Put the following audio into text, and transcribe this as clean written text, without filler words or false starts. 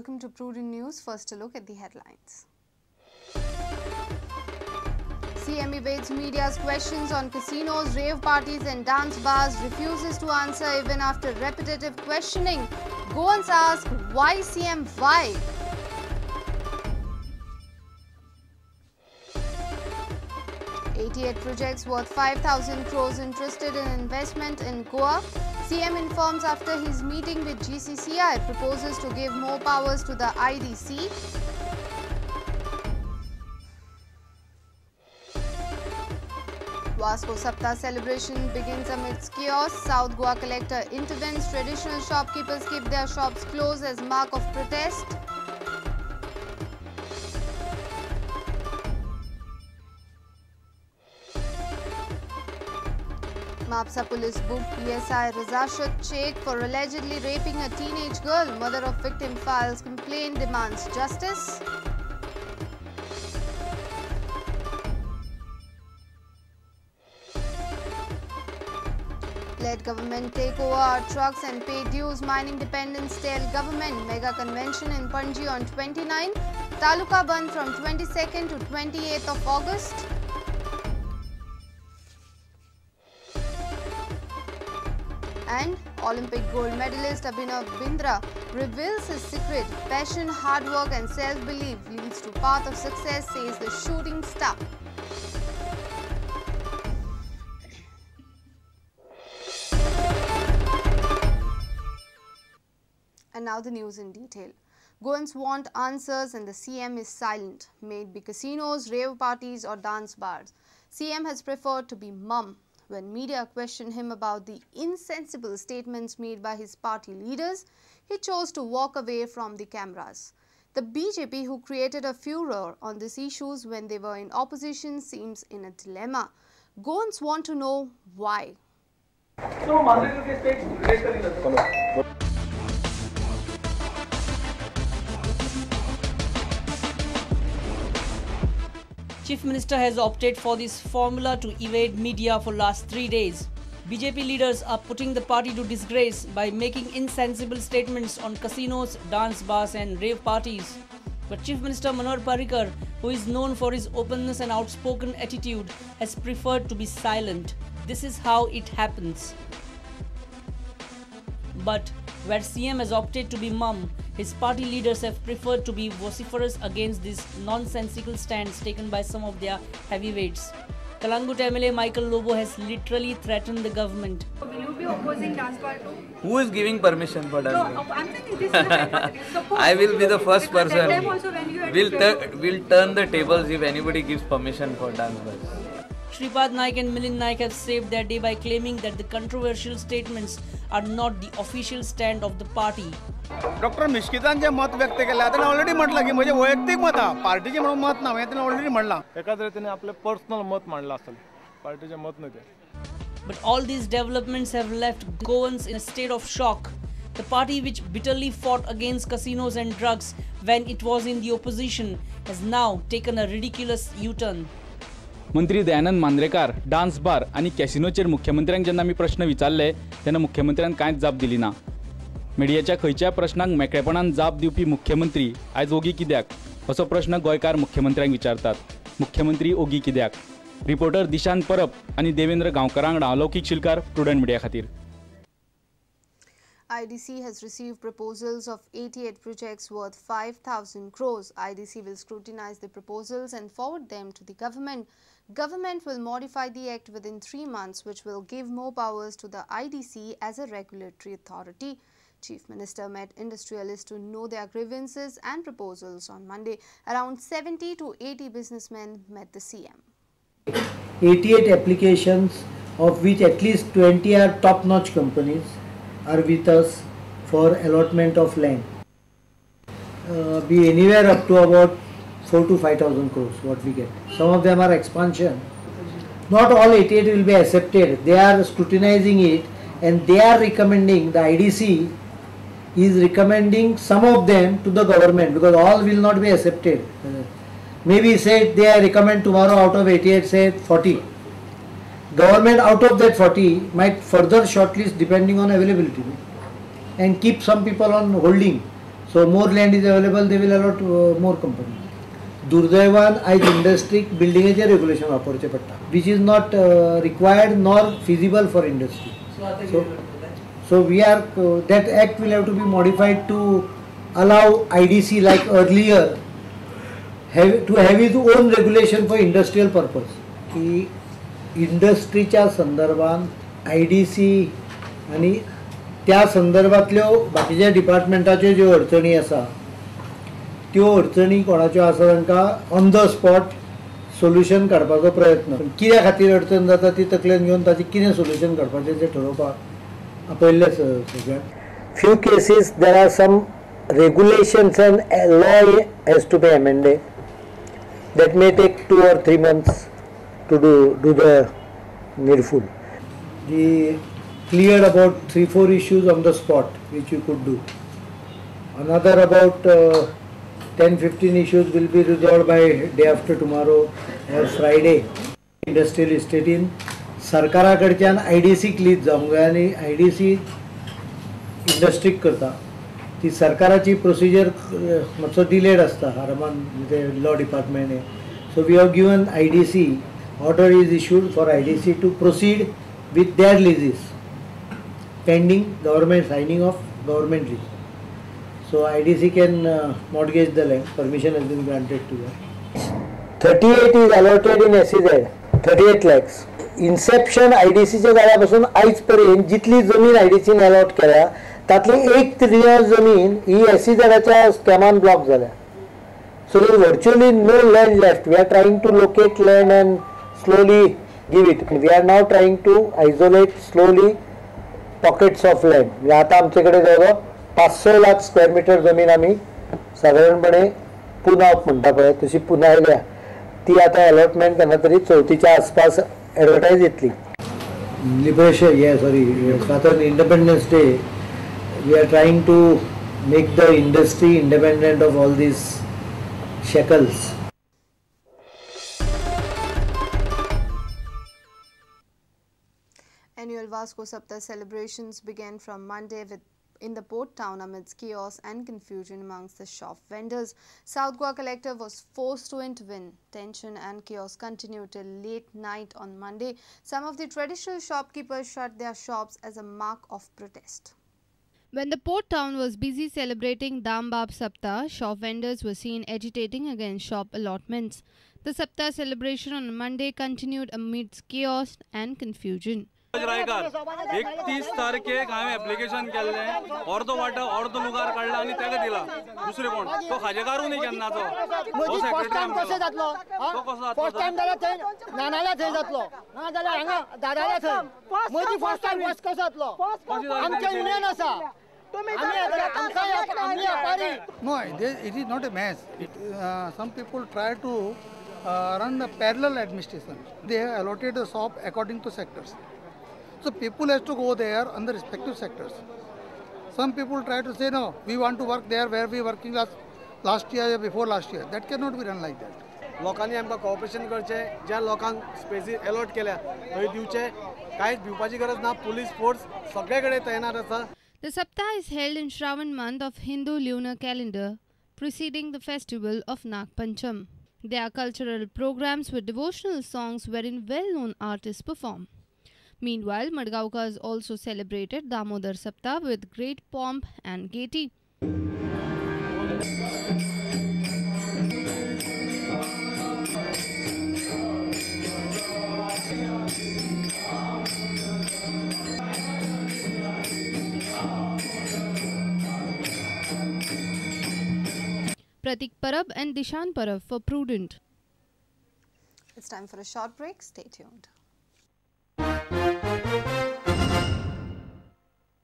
welcome to Prudent News. First, a look at the headlines. CM evades media's questions on casinos, rave parties and dance bars, refuses to answer even after repetitive questioning. Goans ask, why CM, why? $88 projects worth 5,000 crores interested in investment in Goa. CM informs after his meeting with GCCI, proposes to give more powers to the IDC. Vasco Sapta celebration begins amidst chaos. South Goa collector intervenes. Traditional shopkeepers keep their shops closed as mark of protest. Mapsa police booked PSI Razashad Sheikh for allegedly raping a teenage girl. Mother of victim files complaint, demands justice. Let government take over our trucks and pay dues. Mining dependents tell government. Mega convention in Panji on 29. Taluka Bandh from 22nd to 28th of August. And Olympic gold medalist Abhinav Bindra reveals his secret. Passion, hard work and self-belief leads to path of success, says the shooting star. And now the news in detail. Goans want answers and the CM is silent. May it be casinos, rave parties or dance bars. CM has preferred to be mum. When media questioned him about the insensible statements made by his party leaders, he chose to walk away from the cameras. The BJP, who created a furor on these issues when they were in opposition, seems in a dilemma. Goans want to know why. Chief Minister has opted for this formula to evade media for last 3 days. BJP leaders are putting the party to disgrace by making insensible statements on casinos, dance bars and rave parties. But Chief Minister Manohar Parrikar, who is known for his openness and outspoken attitude, has preferred to be silent. This is how it happens. But where CM has opted to be mum, his party leaders have preferred to be vociferous against these nonsensical stands taken by some of their heavyweights. Kalangut MLA Michael Lobo has literally threatened the government. Will you be opposing dance bar too? Who is giving permission for dance bar? No, I'm thinking this is a hypothetical. I will be the first Because that person. time also when you had We'll turn the tables if anybody gives permission for dance bars. Shripad Naik and Milind Naik have saved their day by claiming that the controversial statements are not the official stand of the party. Doctor मिश्कितान जे मत व्यक्त केले त्यांनी already म्हटलं की म्हणजे वैयक्तिक मत हा पार्टीचे म्हणून मत ना त्यांनी ऑलरेडी म्हणला एका तऱ्हेने आपले पर्सनल मत मांडलं असेल पार्टीचे मत नाही ते. But all these developments have left Goans in a state of shock. The party, which bitterly fought against casinos and drugs when it was in the opposition, has now taken a ridiculous U-turn. मंत्री Dayanand Mandrekar dance bar आणि कॅसिनोचेर मुख्यमंत्र्यांक जेन्ना आमी प्रश्न विचारले तेन्ना मुख्यमंत्र्यान कांयच जाप दिली ना. मिडियाच्या खंयच्याय प्रश्नांक मेकळेपणान जाप दिवपी मुख्यमंत्री आयज ओगी कित्याक असो प्रश्न गोंयकार मुख्यमंत्र्यांक विचारतात. मुख्यमंत्री ओगी कित्याक? रिपोर्टर दिशांत परब आणि देवेंद्र गांवकारा वांगडा अलौकिक शिलकार, प्रुडंट मिडिया खातीर. IDC has received proposals of 88 projects worth 5,000 crores. IDC will scrutinize the proposals and forward them to the government. Government will modify the act within 3 months, which will give more powers to the IDC as a regulatory authority. Chief Minister met industrialists to know their grievances and proposals on Monday. Around 70 to 80 businessmen met the CM. 88 applications, of which at least 20 are top-notch companies, are with us for allotment of land. Be anywhere up to about 4 to 5,000 crores what we get. Some of them are expansion. Not all 88 will be accepted. They are scrutinizing it and they are recommending, the IDC is recommending some of them to the government because all will not be accepted. Maybe say they recommend tomorrow out of 88 say 40. Government out of that 40 might further shortlist depending on availability and keep some people on holding. So more land is available, they will allot more companies. दुर्दैवान आयज इंडस्ट्रीक बिल्डिंगेचे regulation वापरचे पडटा, which is not required nor feasible for industry. So we are that act will have to be modified to allow IDC like earlier to have its own regulation for industrial purpose. की इंडस्ट्रीच्या संदर्भान IDC आणि त्या संदर्भातल्यो बाकीच्या डिपार्टमेंटाच्यो ज्यो अडचणी आसा त्यो अडचणी कोणाच्यो आसा तांकां ऑन द स्पॉट सोल्युशन काडपाचो प्रयत्न, कित्या खातीर अडचण जाता ती तकलेन घेवन ताचें कितें सोल्युशन काडपाचें तें ठरोवपाक आपयल्लें सगळ्याक. Few cases there are some regulations and law has to be amended that may take 2 or 3 months to do the needful. The cleared about 3-4 issues on the spot which you could do. Another about 10-15 issues will be resolved by day after tomorrow or Friday. Industrial estate in सरकारा कडच्यान IDC क्लीज जावंक जाय आनी IDC इंडस्ट्रीक करता ती सरकाराची procedure मातसो delayed आसता आरामान law department. So we have given IDC order is issued for IDC to proceed with their leases pending government signing of government lease. So IDC can mortgage the land. Permission has been granted to them. 38 is allotted in SEZ, 38 lakhs. Inception IDCच्या काळापासून आयज पर्यंत जितली जमीन IDCन allot केल्या तातली 1/3 जमीन ही SEZच्या स्कॅमान block झाल्या. So there is virtually no land left. We are trying to locate land and slowly give it. We are now trying to isolate slowly pockets of land. म्हणजे आता आमच्याकडे जवळ 500 लाख स्क्वेअर मीटर जमीन आम्ही साधारणपणे पुन्हा म्हणता पळय तशी पुन्हा आयल्या ती आता अलॉटमेंट केन्ना तरी 34च्या आसपास एडवर्टायज येतली. लिबरेशन स्वातंत्र्य independence day we are trying to make the industry independent of all these shackles. Annual Vasco Saptah celebrations began from Monday in the port town amidst chaos and confusion amongst the shop vendors. South Goa collector was forced to intervene. Tension and chaos continued till late night on Monday. Some of the traditional shopkeepers shut their shops as a mark of protest. When the port town was busy celebrating Dambab Saptah, shop vendors were seen agitating against shop allotments. The Saptah celebration on Monday continued amidst chaos and confusion. 31 तारखेक हांवें application केल्लें अर्दो वाटो अर्दो लुगार काडला आनी ताका दिला दुसरे कोण तो खाजेकारू न्ही केन्नाचो तो सेक्रेटरी कसो जातलो तो कसो जातलो फर्स्ट टाइम जाल्यार थंय नानाल्या थंय जातलो ना जाल्यार हांगा दादाल्या थंय मोदी फर्स्ट टाइम वस कसो जातलो आमचे युनियन आसा No, it is not a mess. Some people try to run a parallel administration. They have allotted the shop according to sectors. So people have to go there on the respective sectors. Some people try to say, no, we want to work there where we were working last year or before last year. That cannot be run like that. लोकांनी आमकां corporation करचें, ज्या लोकांक species allot केल्या थंय दिवचे, कांयच भिवपाची गरज ना. पुलीस फोर्स सगळे कडेन तैनात आसा. The Saptah is held in Shravan month of Hindu lunar calendar, preceding the festival of Nag Pancham. There are cultural programs with devotional songs wherein well-known artists perform. Meanwhile, Madgaonkars also celebrated Damodar Saptah with great pomp and gaiety. Pratik Parab and Dishan Parab for Prudent. It's time for a short break. Stay tuned.